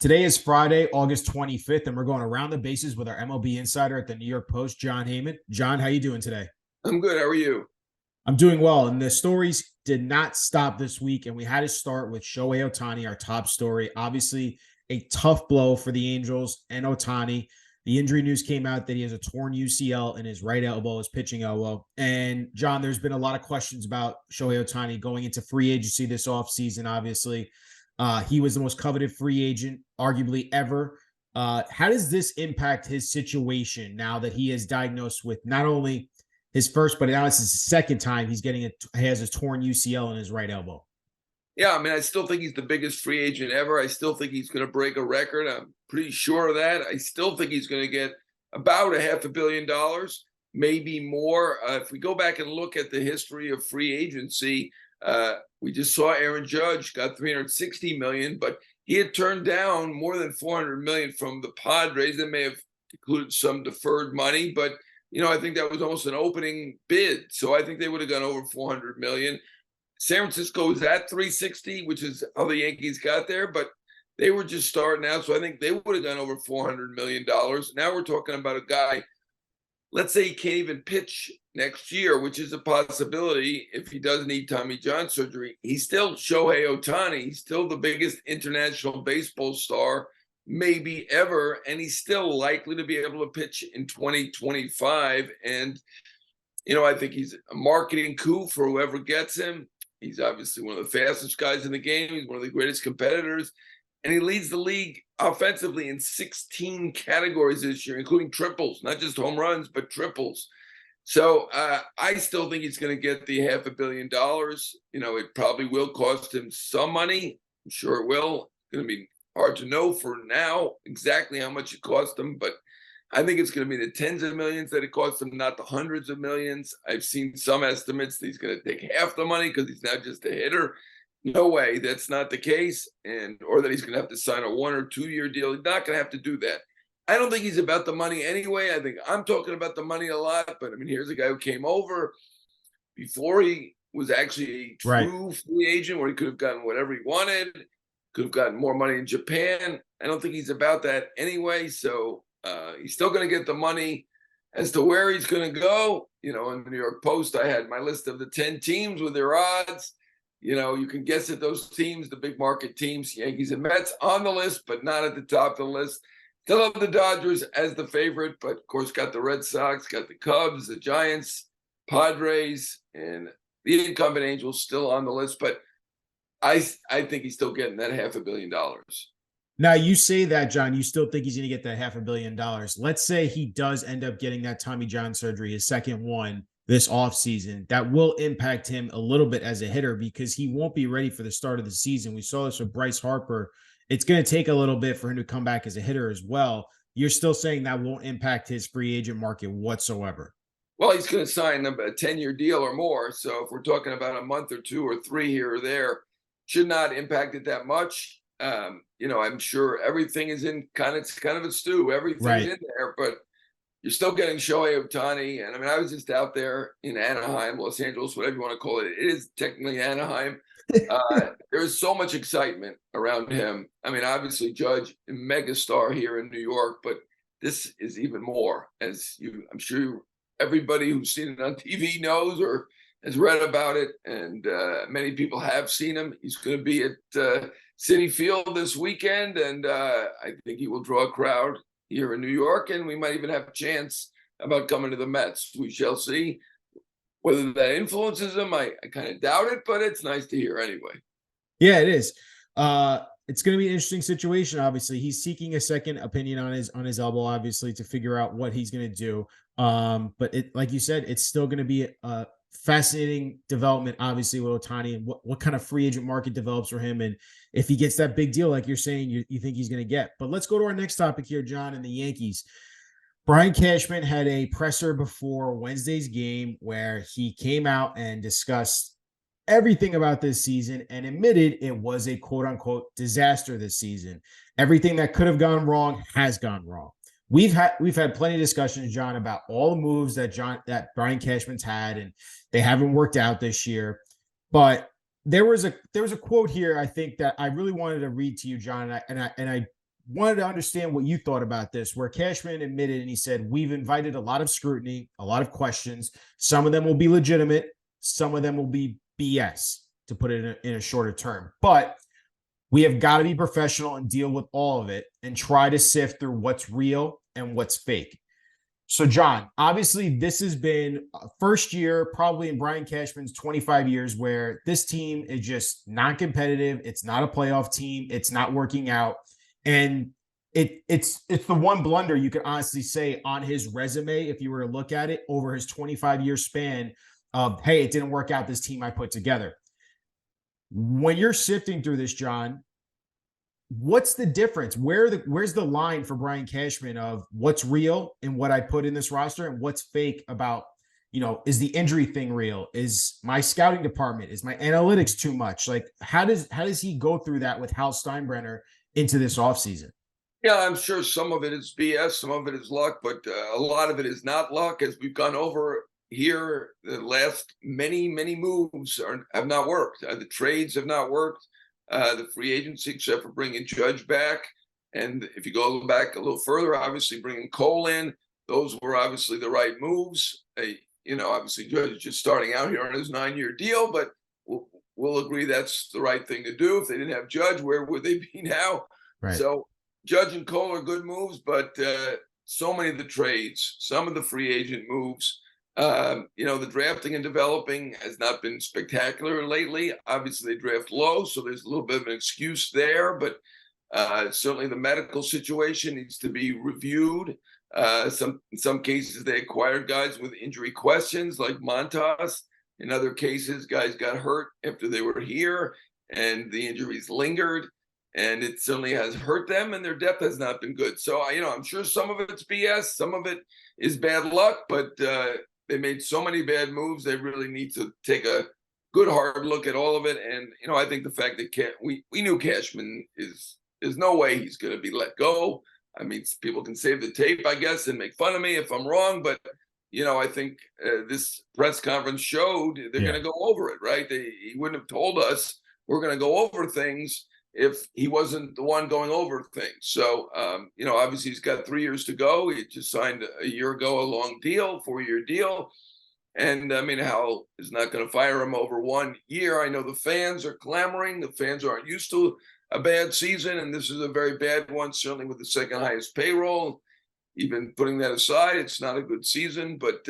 Today is Friday, August 25th, and we're going around the bases with our MLB insider at the New York Post, Jon Heyman. John, how you doing today? I'm good. How are you? I'm doing well, and the stories did not stop this week, and we had to start with Shohei Ohtani, our top story. Obviously, a tough blow for the Angels and Ohtani. The injury news came out that he has a torn UCL in his right elbow, his pitching elbow. And John, there's been a lot of questions about Shohei Ohtani going into free agency this offseason, obviously. He was the most coveted free agent, arguably ever. How does this impact his situation now that he is diagnosed with not only his first, but now it's his second time he has a torn UCL in his right elbow? Yeah, I mean, I still think he's the biggest free agent ever. I still think he's going to break a record. I'm pretty sure of that. I still think he's going to get about $500 million, maybe more. If we go back and look at the history of free agency, we just saw Aaron Judge got $360 million, but he had turned down more than $400 million from the Padres. That may have included some deferred money, but I think that was almost an opening bid. So I think they would have gone over $400 million. San Francisco is at 360, which is how the Yankees got there, but they were just starting out. So I think they would have gone over $400 million. Now we're talking about a guy, let's say he can't even pitch next year, which is a possibility if he does need Tommy John surgery. He's still Shohei Ohtani. He's still the biggest international baseball star maybe ever, and he's still likely to be able to pitch in 2025. And, I think he's a marketing coup for whoever gets him. He's obviously one of the fastest guys in the game. He's one of the greatest competitors. And he leads the league offensively in 16 categories this year, including triples, not just home runs, but triples. So I still think he's going to get the $500 million. It probably will cost him some money. I'm sure it will. It's going to be hard to know for now exactly how much it cost him, but I think it's going to be the tens of millions that it costs him, not the hundreds of millions. I've seen some estimates that he's going to take half the money because he's not just a hitter. No way, that's not the case, or that he's going to have to sign a 1 or 2 year deal. He's not going to have to do that. I don't think he's about the money anyway. I think I'm talking about the money a lot, but I mean, here's a guy who came over before he was actually a true free agent where he could have gotten whatever he wanted, could have gotten more money in Japan. I don't think he's about that anyway. So he's still going to get the money. As to where he's going to go, in the New York Post, I had my list of the 10 teams with their odds. You can guess at those teams, the big market teams, Yankees and Mets on the list, but not at the top of the list. Still have the Dodgers as the favorite, but of course got the Red Sox, got the Cubs, the Giants, Padres, and the incumbent Angels still on the list. But I think he's still getting that $500 million. Now, you say that, John, you still think he's going to get that $500 million. Let's say he does end up getting that Tommy John surgery, his second one this offseason. That will impact him a little bit as a hitter because he won't be ready for the start of the season. We saw this with Bryce Harper. It's going to take a little bit for him to come back as a hitter as well. You're still saying that won't impact his free agent market whatsoever? Well, he's going to sign a 10-year deal or more. So if we're talking about a month or 2 or 3 here or there, should not impact it that much. I'm sure everything is it's kind of a stew. Everything's in there, but you're still getting Shohei Ohtani. And I mean, I was just out there in Anaheim, Los Angeles, whatever you want to call it. It is technically Anaheim. There's so much excitement around him. I mean, obviously Judge, a megastar here in New York, but this is even more, I'm sure everybody who's seen it on TV knows or has read about it. And many people have seen him. He's going to be at Citi Field this weekend. And I think he will draw a crowd here in New York. And we might even have a chance about coming to the Mets. We shall see. Whether that influences him, I kind of doubt it, but it's nice to hear anyway. Yeah, it is. It's going to be an interesting situation. Obviously, he's seeking a second opinion on his elbow, obviously, to figure out what he's going to do. But like you said, it's still going to be a fascinating development, obviously, with Ohtani and what kind of free agent market develops for him. And if he gets that big deal, like you're saying, you think he's going to get. But let's go to our next topic here, John, and the Yankees. Brian Cashman had a presser before Wednesday's game where he came out and discussed everything about this season and admitted it was a quote unquote disaster this season. Everything that could have gone wrong has gone wrong. We've had plenty of discussions, John, about all the moves that Brian Cashman's had, and they haven't worked out this year. But there was a quote here, I think, that I really wanted to read to you, John, and I wanted to understand what you thought about this, where Cashman admitted and he said, we've invited a lot of scrutiny, a lot of questions. Some of them will be legitimate, some of them will be BS, to put it in a shorter term. But we have got to be professional and deal with all of it and try to sift through what's real and what's fake. So, John, obviously, this has been first year, probably in Brian Cashman's 25 years, where this team is just not competitive. It's not a playoff team. It's not working out. And it's the one blunder you could honestly say on his resume, if you were to look at it over his 25-year span of, hey, it didn't work out, this team I put together. When you're sifting through this, John, what's the difference? Where's the line for Brian Cashman of what's real and what I put in this roster and what's fake about, is the injury thing real? Is my scouting department, is my analytics too much? Like, how does he go through that with Hal Steinbrenner into this offseason? Yeah, I'm sure some of it is BS, some of it is luck, but a lot of it is not luck. As we've gone over here, the last many moves have not worked. The trades have not worked. The free agency, except for bringing Judge back. And if you go back a little further, obviously bringing Cole in, those were obviously the right moves. Obviously Judge is just starting out here on his 9-year deal, but we'll agree that's the right thing to do. If they didn't have Judge, where would they be now? Right. So Judge and Cole are good moves, but so many of the trades, some of the free agent moves, the drafting and developing has not been spectacular lately. Obviously, they draft low, so there's a little bit of an excuse there, but certainly the medical situation needs to be reviewed. In some cases, they acquired guys with injury questions like Montas. In other cases, guys got hurt after they were here, and the injuries lingered, and it certainly has hurt them, and their depth has not been good. So, I'm sure some of it's BS, some of it is bad luck, but they made so many bad moves. They really need to take a good hard look at all of it. And I think the fact that we knew Cashman there's no way he's going to be let go. I mean, people can save the tape, I guess, and make fun of me if I'm wrong. But I think this press conference showed they're going to go over it, right? He wouldn't have told us we're going to go over things if he wasn't the one going over things. So, obviously he's got 3 years to go. He just signed a year ago a long deal, 4-year deal. And Hal is not going to fire him over 1 year. I know the fans are clamoring. The fans aren't used to a bad season, and this is a very bad one, certainly with the second highest payroll. Even putting that aside, it's not a good season. But,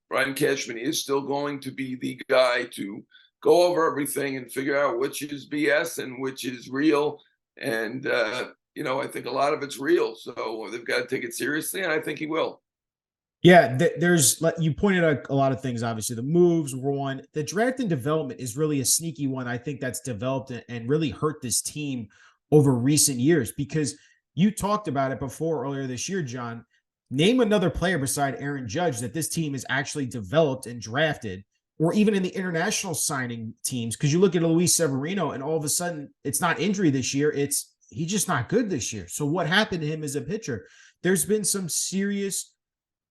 Brian Cashman is still going to be the guy to go over everything and figure out which is BS and which is real. And, I think a lot of it's real. So they've got to take it seriously, and I think he will. Yeah, there's, you pointed out a lot of things. Obviously, the moves were one. The draft and development is really a sneaky one. I think that's developed and really hurt this team over recent years, because you talked about it before earlier this year, John. Name another player beside Aaron Judge that this team has actually developed and drafted, or even in the international signing teams. Because you look at Luis Severino, and all of a sudden, it's not injury this year. He's just not good this year. So what happened to him as a pitcher? There's been some serious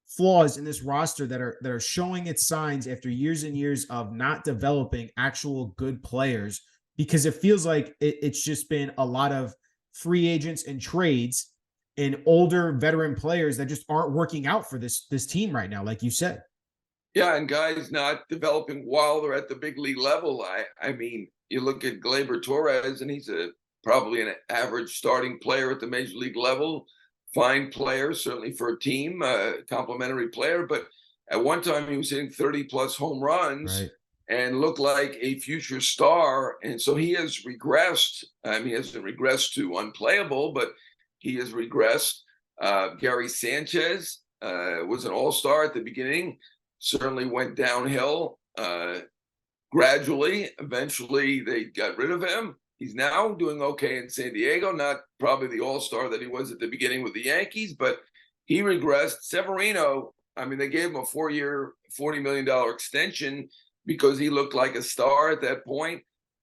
flaws in this roster that are showing its signs after years and years of not developing actual good players, because it feels like it's just been a lot of free agents and trades and older veteran players that just aren't working out for this team right now, like you said. Yeah, and guys not developing while they're at the big league level. I mean, you look at Gleyber Torres, and he's probably an average starting player at the major league level. Fine player, certainly for a team, complimentary player. But at one time, he was hitting 30-plus home runs, Right, and looked like a future star. And so he has regressed. I mean, he hasn't regressed to unplayable, but he has regressed. Gary Sanchez was an all-star at the beginning, certainly went downhill gradually. Eventually, they got rid of him. He's now doing okay in San Diego, not probably the all-star that he was at the beginning with the Yankees, but he regressed. Severino, I mean, they gave him a 4-year, $40 million extension because he looked like a star at that point.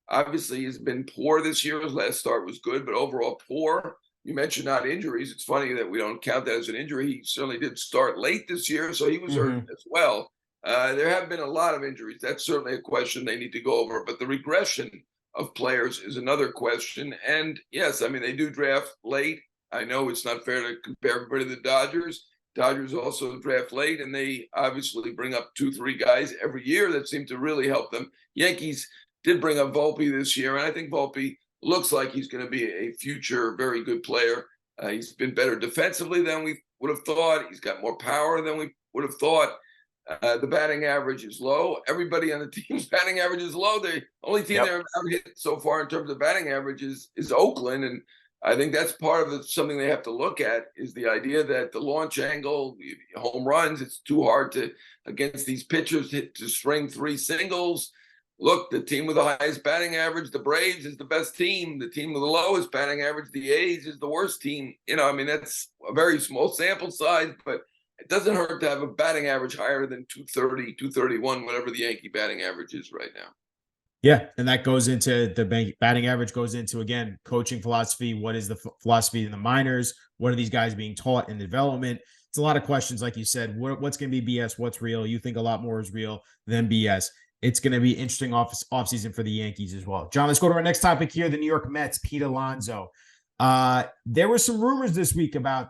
Obviously, he's been poor this year. His last start was good, but overall poor. You mentioned not injuries. It's funny that we don't count that as an injury. He certainly did start late this year, so he was hurt as well. There have been a lot of injuries. That's certainly a question they need to go over. But the regression of players is another question. And yes, I mean, they do draft late. I know it's not fair to compare everybody to the Dodgers. Dodgers also draft late, and they obviously bring up 2-3 guys every year that seem to really help them. Yankees did bring up Volpe this year, and I think Volpe looks like he's going to be a future very good player. He's been better defensively than we would have thought. He's got more power than we would have thought. The batting average is low. Everybody on the team's batting average is low. The only team they're out hit so far in terms of batting average is Oakland, and I think that's part of something they have to look at is the idea that the launch angle, home runs, it's too hard to against these pitchers to string 3 singles. Look, the team with the highest batting average, the Braves, is the best team. The team with the lowest batting average, the A's, is the worst team. I mean, that's a very small sample size, but it doesn't hurt to have a batting average higher than 230, 231, whatever the Yankee batting average is right now. Yeah, and that goes into the batting average, goes into, again, coaching philosophy. What is the philosophy in the minors? What are these guys being taught in development? It's a lot of questions, like you said. What's going to be BS? What's real? You think a lot more is real than BS. It's going to be interesting offseason for the Yankees as well. John, let's go to our next topic here, the New York Mets, Pete Alonso. There were some rumors this week about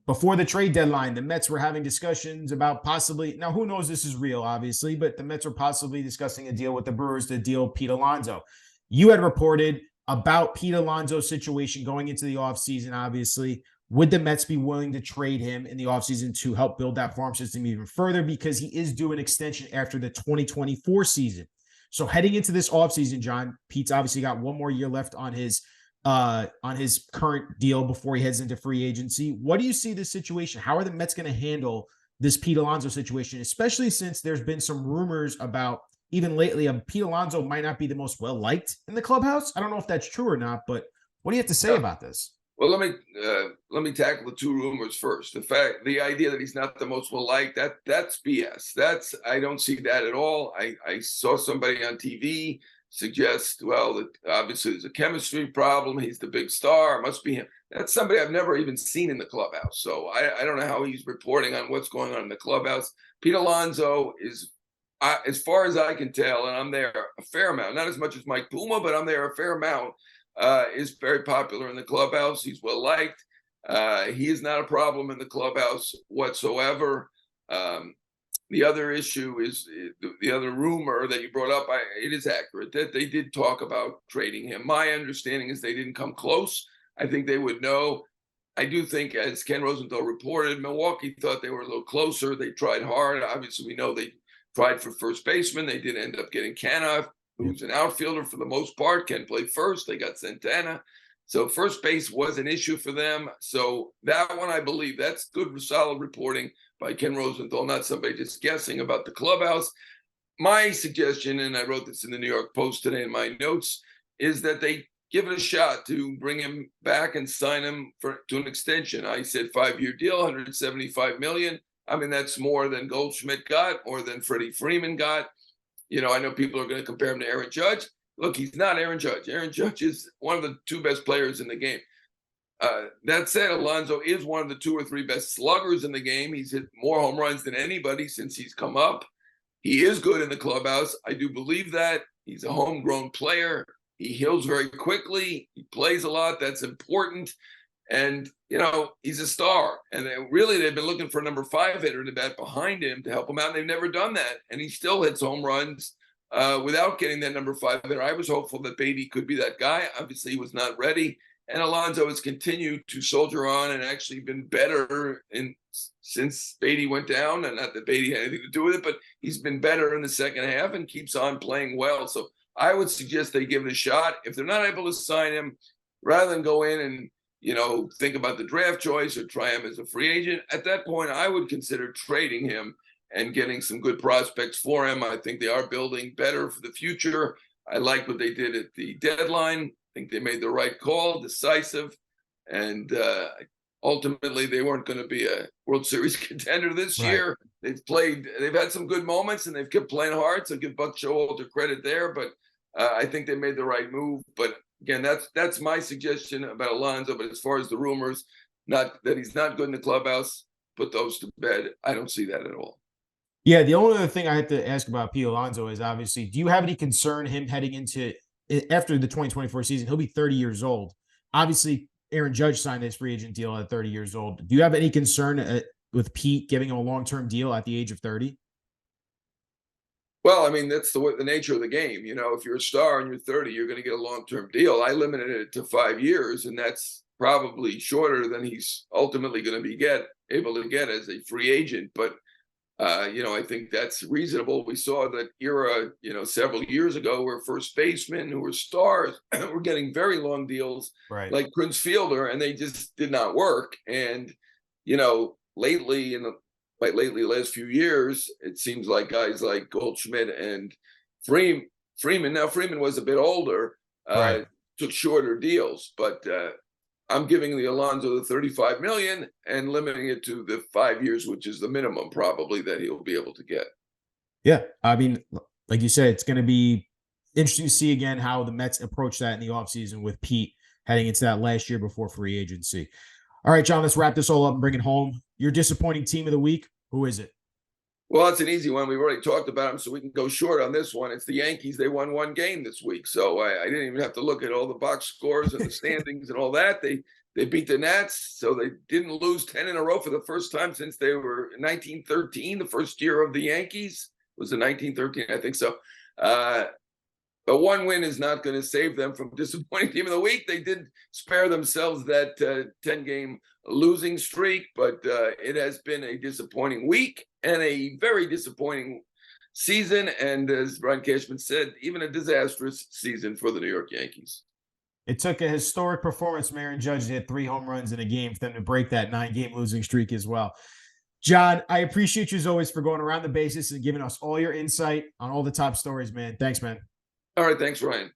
before the trade deadline, the Mets were having discussions about possibly, now who knows this is real, obviously, but the Mets were possibly discussing a deal with the Brewers to deal Pete Alonso. You had reported about Pete Alonso's situation going into the offseason, obviously. Would the Mets be willing to trade him in the offseason to help build that farm system even further? Because he is due an extension after the 2024 season. So heading into this offseason, John, Pete's obviously got one more year left on his current deal before he heads into free agency. What do you see this situation? How are the Mets going to handle this Pete Alonso situation, especially since there's been some rumors about, even lately, Pete Alonso might not be the most well-liked in the clubhouse? I don't know if that's true or not, but what do you have to say about this? Well, let me tackle the 2 rumors first. The idea that he's not the most well-liked, that's BS. I don't see that at all. I saw somebody on TV suggest, well, that obviously there's a chemistry problem. He's the big star. It must be him. That's somebody I've never even seen in the clubhouse. So I don't know how he's reporting on what's going on in the clubhouse. Pete Alonso is, as far as I can tell, and I'm there a fair amount, not as much as Mike Puma, but I'm there a fair amount, is very popular in the clubhouse. He's well-liked. He is not a problem in the clubhouse whatsoever. The other issue is the other rumor that you brought up. It is accurate that they did talk about trading him. My understanding is they didn't come close. I think they would know. I do think, as Ken Rosenthal reported, Milwaukee thought they were a little closer. They tried hard. Obviously, we know they tried for first baseman. They did end up getting Canoff, who's an outfielder for the most part, can play first. They got Santana. So first base was an issue for them. So that one, I believe, that's good, solid reporting by Ken Rosenthal, not somebody just guessing about the clubhouse. My suggestion, and I wrote this in the New York Post today in my notes, is that they give it a shot to bring him back and sign him to an extension. I said 5-year deal, $175 million. I mean, that's more than Goldschmidt got or than Freddie Freeman got. I know people are going to compare him to Aaron Judge. Look, he's not Aaron Judge. Aaron Judge is one of the 2 best players in the game. That said, Alonso is one of the 2 or 3 best sluggers in the game. He's hit more home runs than anybody since he's come up. He is good in the clubhouse. I do believe that. He's a homegrown player. He heals very quickly. He plays a lot. That's important. And, he's a star. And they've been looking for a number 5 hitter to bat behind him to help him out. And they've never done that. And he still hits home runs without getting that number 5 hitter. I was hopeful that Beatty could be that guy. Obviously, he was not ready. And Alonso has continued to soldier on and actually been better since Beatty went down. And not that Beatty had anything to do with it, but he's been better in the second half and keeps on playing well. So I would suggest they give it a shot. If they're not able to sign him, rather than go in and think about the draft choice or try him as a free agent, at that point, I would consider trading him and getting some good prospects for him. I think they are building better for the future. I like what they did at the deadline. I think they made the right call, decisive, and ultimately they weren't going to be a World Series contender this year. They've had some good moments, and they've kept playing hard, so give Buck Showalter credit there, but I think they made the right move. But again, that's my suggestion about Alonso. But as far as the rumors, not that he's not good in the clubhouse, put those to bed. I don't see that at all. Yeah, the only other thing I had to ask about Pete Alonso is, obviously, do you have any concern him heading into after the 2024 season, he'll be 30 years old. Obviously, Aaron Judge signed his free agent deal at 30 years old. Do you have any concern with Pete giving him a long-term deal at the age of 30? Well, I mean, that's the nature of the game. If you're a star and you're 30, you're going to get a long-term deal. I limited it to 5 years, and that's probably shorter than he's ultimately going to be able to get as a free agent. But I think that's reasonable. We saw that era, several years ago, where first basemen who were stars were getting very long deals, Right. like Prince Fielder, and they just did not work. And lately, the last few years, it seems like guys like Goldschmidt and Freeman. Now Freeman was a bit older, Right. took shorter deals, but I'm giving the Alonso the 35 million and limiting it to the 5 years, which is the minimum probably that he'll be able to get. Yeah. I mean, like you said, it's going to be interesting to see again how the Mets approach that in the offseason with Pete heading into that last year before free agency. All right, John, let's wrap this all up and bring it home. Your disappointing team of the week, who is it? Well, it's an easy one. We've already talked about them, so we can go short on this one. It's the Yankees. They won one game this week, so I didn't even have to look at all the box scores and the standings and all that. They beat the Nats, so they didn't lose 10 in a row for the first time since they were in 1913, the first year of the Yankees. Was it 1913? I think so. But one win is not going to save them from disappointing team of the week. They did spare themselves that 10-game losing streak, but it has been a disappointing week and a very disappointing season. And as Brian Cashman said, even a disastrous season for the New York Yankees. It took a historic performance from Aaron Judge to hit 3 home runs in a game for them to break that 9-game losing streak as well. John, I appreciate you as always for going around the bases and giving us all your insight on all the top stories, man. Thanks, man. All right. Thanks, Ryan.